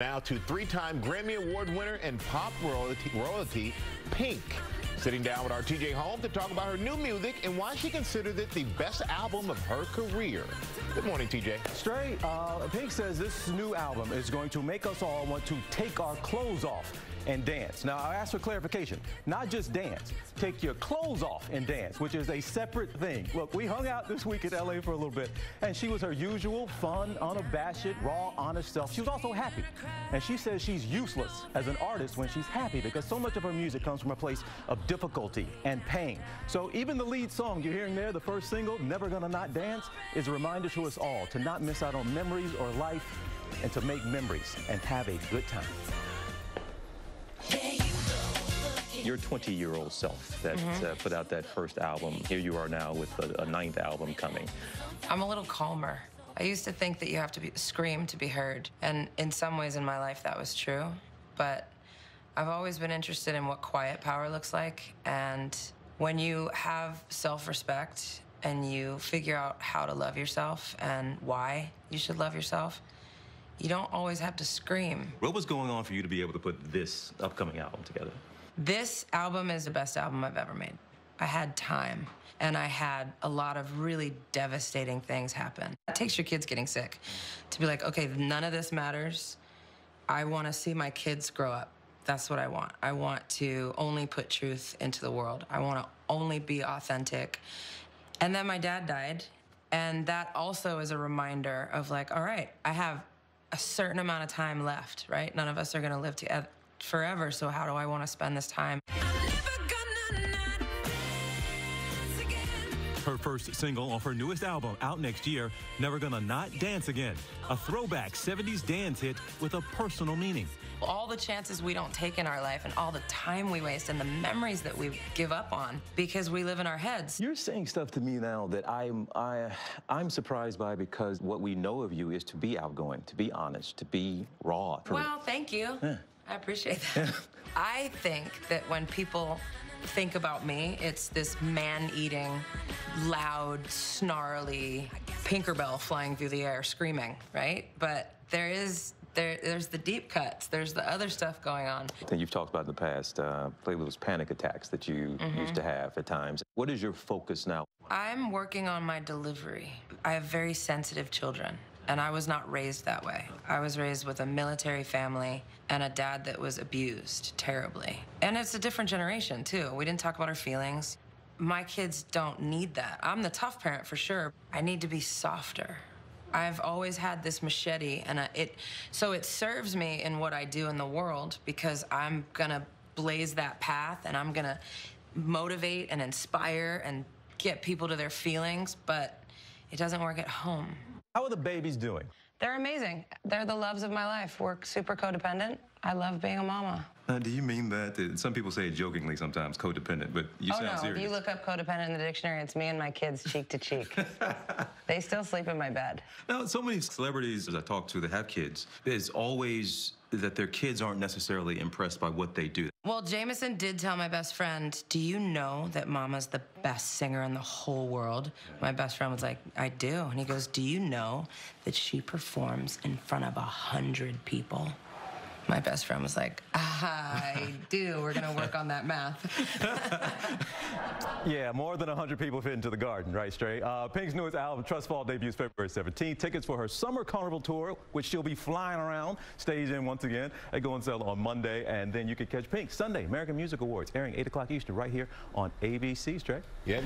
Now to three-time Grammy Award winner and pop royalty, Pink. Sitting down with our TJ Holmes to talk about her new music and why she considered it the best album of her career. Good morning, TJ. Straight, Pink says this new album is going to make us all want to take our clothes off and dance. Now, I asked for clarification. Not just dance. Take your clothes off and dance, which is a separate thing. Look, we hung out this week in L.A. for a little bit, and she was her usual fun, unabashed, raw, honest self. She was also happy. And she says she's useless as an artist when she's happy because so much of her music comes from a place of difficulty and pain. So even the lead song you're hearing there, the first single, Never Gonna Not Dance, is a reminder to us all to not miss out on memories or life and to make memories and have a good time. Your 20-year-old self that put out that first album, here you are now with a ninth album coming. I'm a little calmer. I used to think that you have to scream to be heard, and in some ways in my life that was true, but I've always been interested in what quiet power looks like, and when you have self-respect and you figure out how to love yourself and why you should love yourself, you don't always have to scream. What was going on for you to be able to put this upcoming album together? This album is the best album I've ever made. I had time, and I had a lot of really devastating things happen. It takes your kids getting sick to be like, okay, none of this matters. I want to see my kids grow up. That's what I want. I want to only put truth into the world. I want to only be authentic. And then my dad died, and that also is a reminder of like, all right, I have a certain amount of time left, right? None of us are going to live together forever, so how do I want to spend this time? Her first single off her newest album, out next year, Never Gonna Not Dance Again, a throwback 70s dance hit with a personal meaning. All the chances we don't take in our life and all the time we waste and the memories that we give up on because we live in our heads. You're saying stuff to me now that I'm surprised by, because what we know of you is to be outgoing, to be honest, to be raw. Well, thank you. Yeah. I appreciate that. I think that when people think about me, it's this man-eating, loud, snarly Tinkerbell flying through the air screaming, right? But there's the deep cuts. There's the other stuff going on. And you've talked about in the past, those panic attacks that you used to have at times. What is your focus now? I'm working on my delivery. I have very sensitive children, and I was not raised that way. I was raised with a military family and a dad that was abused terribly. And it's a different generation, too. We didn't talk about our feelings. My kids don't need that. I'm the tough parent for sure. I need to be softer. I've always had this machete, and so it serves me in what I do in the world because I'm gonna blaze that path and I'm gonna motivate and inspire and get people to their feelings, but it doesn't work at home. How are the babies doing? They're amazing. They're the loves of my life. We're super codependent. I love being a mama. Do you mean that? Some people say it jokingly sometimes, codependent, but you sound serious. If you look up codependent in the dictionary, it's me and my kids cheek to cheek. They still sleep in my bed. Now, so many celebrities, as I talk to, that have kids, it's always that their kids aren't necessarily impressed by what they do. Well, Jameson did tell my best friend, do you know that Mama's the best singer in the whole world? My best friend was like, I do. And he goes, do you know that she performs in front of 100 people? My best friend was like, I do. We're going to work on that math. Yeah, more than 100 people fit into the garden, right, Stray? Pink's newest album, Trust Fall, debuts February 17th. Tickets for her Summer Carnival Tour, which she'll be flying around, stage in once again. They go on sale on Monday, and then you can catch Pink Sunday, American Music Awards, airing 8 o'clock Eastern right here on ABC, Stray. Yeah,